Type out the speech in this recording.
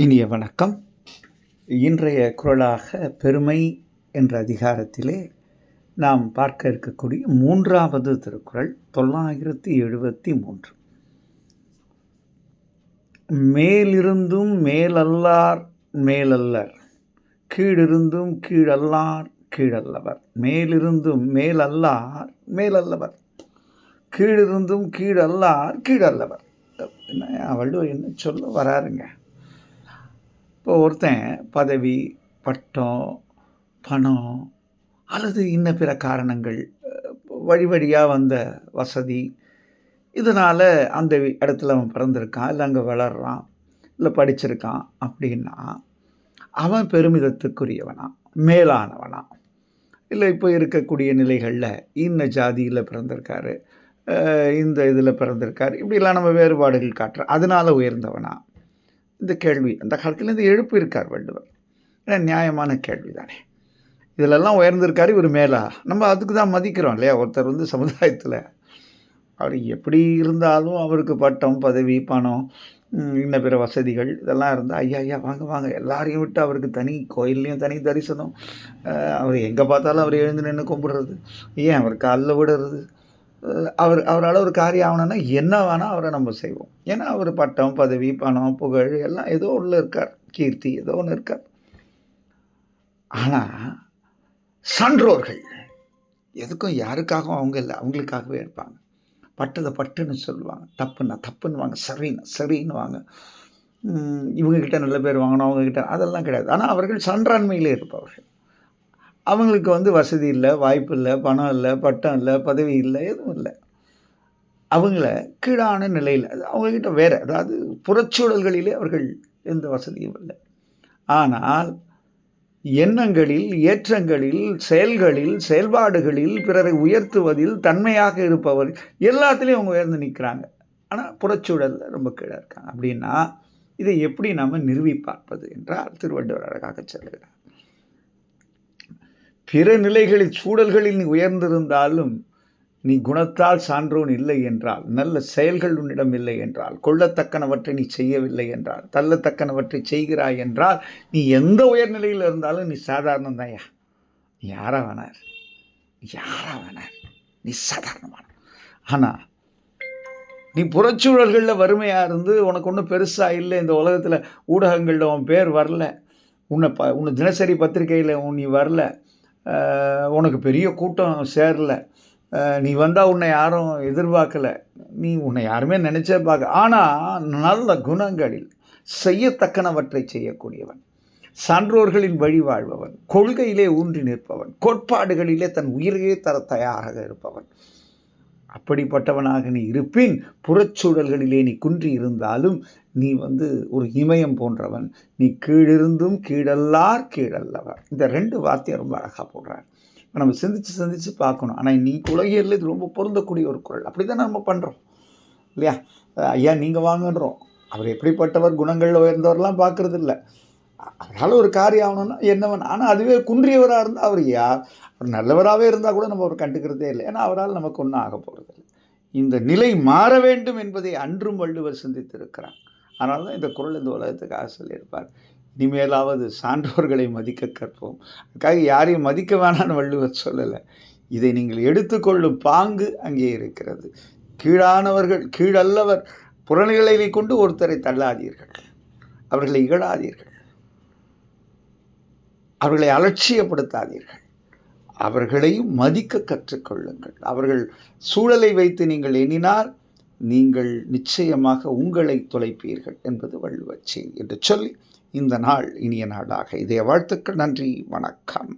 இனிய வணக்கம். இன்றைய குறளாக பெருமை என்ற அதிகாரத்திலே நாம் பார்க்க இருக்கக்கூடிய 3வது திருக்குறள் 973. மேலிருந்தும் மேலல்லார் மேலல்லர், கீழிருந்தும் கீழல்லார் கீழல்லவர். மேலிருந்தும் மேலல்லார் மேலல்லவர், கீழிருந்தும் கீழல்லார் கீழல்லவர். வள்ளுவர் என்ன சொல்ல வராருங்க? இப்போ ஒருத்தன் பதவி, பட்டம், பணம் அல்லது இன்ன பிற காரணங்கள், வழி வழியாக வந்த வசதி, இதனால் அந்த இடத்துல அவன் பிறந்திருக்கான், இல்லை அங்கே வளர்றான், இல்லை படிச்சிருக்கான் அப்படின்னா அவன் பெருமிதத்துக்குரியவனா, மேலானவனா? இல்லை இப்போ இருக்கக்கூடிய நிலைகளில் இன்ன ஜாதியில் பிறந்திருக்காரு, இந்த இதில் பிறந்திருக்காரு, இப்படிலாம் நம்ம வேறுபாடுகள் காட்டுறோம், அதனால் உயர்ந்தவனா? இந்த கேள்வி அந்த காலத்தில் எழுப்பு இருக்கார் வள்ளுவர். ஏன்னா நியாயமான கேள்வி தானே. இதிலெல்லாம் உயர்ந்திருக்காரு, இவர் மேலா? நம்ம அதுக்கு தான் மதிக்கிறோம் இல்லையா? ஒருத்தர் சமுதாயத்தில் அவர் எப்படி இருந்தாலும் அவருக்கு பட்டம், பதவி, பணம், இன்ன பிற வசதிகள் இதெல்லாம் இருந்தால் ஐயா ஐயா வாங்க வாங்க எல்லாரையும் விட்டு அவருக்கு தனி கோயில்லையும் தனி தரிசனம், அவர் எங்கே பார்த்தாலும் அவர் எழுந்து நின்று கும்பிடுறது, ஏன் அவர் காலில் விடுறது, அவரால் ஒரு காரியம் ஆகணும்னா என்ன வேணால் அவரை நம்ம செய்வோம். ஏன்னா அவர் பட்டம், பதவி, பணம், புகழ் எல்லாம் ஏதோ ஒன்று இருக்கார், கீர்த்தி ஏதோ ஒன்று இருக்கார். ஆனால் சான்றோர்கள் எதுக்கும் யாருக்காகவும் அவங்க இல்லை, அவங்களுக்காகவே இருப்பாங்க. பட்டதை பட்டுன்னு சொல்லுவாங்க, தப்புன்னா தப்புன்னு வாங்க, சரின்னு வாங்க. இவங்ககிட்ட நல்ல பேர் வாங்கணும், அவங்ககிட்ட அதெல்லாம் கிடையாது. ஆனால் அவர்கள் சான்றாண்மையிலே இருப்பவர்கள். அவங்களுக்கு வசதி இல்லை, வாய்ப்பு இல்லை, பணம் இல்லை, பட்டம் இல்லை, பதவி இல்லை, எதுவும் இல்லை. அவங்கள கீழான நிலையில் அவங்கக்கிட்ட வேறு, அதாவது புறச்சூழல்களிலே அவர்கள் எந்த வசதியும் இல்லை. ஆனால் எண்ணங்களில், ஏற்றங்களில், செயல்களில், செயல்பாடுகளில், பிறரை உயர்த்துவதில் தன்மையாக இருப்பவர் எல்லாத்துலேயும் அவங்க உயர்ந்து நிற்கிறாங்க. ஆனால் புறச்சூழலில் ரொம்ப கீழே இருக்காங்க. அப்படின்னா இதை எப்படி நாம் நிறுவி பார்ப்பது என்றால் திருவள்ளுவர் அழகாக சொல்லுகிறார். பிற நிலைகளில், சூழல்களில் நீ உயர்ந்திருந்தாலும் நீ குணத்தால் சான்றோன் இல்லை என்றால், நல்ல செயல்கள் உன்னிடம் இல்லை என்றால், கொள்ளத்தக்கனவற்றை நீ செய்யவில்லை என்றால், தள்ளத்தக்கனவற்றை செய்கிறாய் என்றால், நீ எந்த உயர்நிலையில் இருந்தாலும் நீ சாதாரணம் தான்யா. நீ யாரா வேணார், நீ சாதாரணமான. ஆனால் நீ புறச்சூழல்களில் வறுமையாக இருந்து உனக்கு ஒன்றும் பெருசாக இல்லை, இந்த உலகத்தில் ஊடகங்களில் உன் பேர் வரல, உன்னை தினசரி பத்திரிகையில் நீ வரல, உனக்கு பெரிய கூட்டம் சேரல, நீ வந்தால் உன்னை யாரும் எதிர்பார்க்கலை, நீ உன்னை யாருமே நினைச்சே பார்க்க. ஆனால் நல்ல குணங்களில் செய்யத்தக்கனவற்றை செய்யக்கூடியவன், சான்றோர்களின் வழி வாழ்பவன், கொள்கையிலே ஊன்றி நிற்பவன், கோட்பாடுகளிலே தன் உயிரையே தர தயாராக இருப்பவன், அப்படிப்பட்டவனாக நீ இருப்பின் புறச்சூழல்களிலே நீ குன்றி இருந்தாலும் நீ ஒரு இமயம் போன்றவன். நீ கீழிருந்தும் கீழல்லார் கீழல்லவர். இந்த 2 வார்த்தையை ரொம்ப அழகாக போடுறார். நம்ம சிந்திச்சு பார்க்கணும். ஆனால் இன்னைக்கு உலகில் இது ரொம்ப பொருந்தக்கூடிய ஒரு குறள். அப்படி தானே நம்ம பண்ணுறோம் இல்லையா? ஐயா நீங்கள் வாங்கன்றோம். அவர் எப்படிப்பட்டவர், குணங்களில் உயர்ந்தவரெலாம் பார்க்கறது இல்லை. அதனால் ஒரு காரியம் ஆகணும்னா என்னவன். ஆனால் அதுவே குன்றியவராக இருந்தால் அவர் அவர் நல்லவராகவே இருந்தால் கூட நம்ம அவர் கண்டுக்கிறதே இல்லை. ஏன்னா அவரால் நமக்கு ஒன்றும் ஆக போகிறது இல்லை. இந்த நிலை மாற வேண்டும் என்பதை அன்றும் வள்ளுவர் சிந்தித்திருக்கிறார். அதனால தான் இந்த குறள் இந்த உலகத்துக்காக சொல்லியிருப்பார். இனிமேலாவது சான்றோர்களை மதிக்க கற்போம். அதுக்காக யாரையும் மதிக்க வேணான்னு வள்ளுவர் சொல்லலை. இதை நீங்கள் எடுத்துக்கொள்ளும் பாங்கு அங்கே இருக்கிறது. கீழானவர்கள், கீழல்லவர் புறநிலையை கொண்டு ஒருத்தரை தள்ளாதீர்கள், அவர்களை இகழாதீர்கள், அவர்களை அலட்சியப்படுத்தாதீர்கள், அவர்களையும் மதிக்க கற்றுக்கொள்ளுங்கள். அவர்கள் சூழலை வைத்து நீங்கள் எண்ணினால் நீங்கள் நிச்சயமாக உங்களை தொலைப்பீர்கள் என்பது வள்ளுவர் செய்தி என்று சொல்லி இந்த நாள் இனிய நாளாக இதய வாழ்த்துக்கள். நன்றி, வணக்கம்.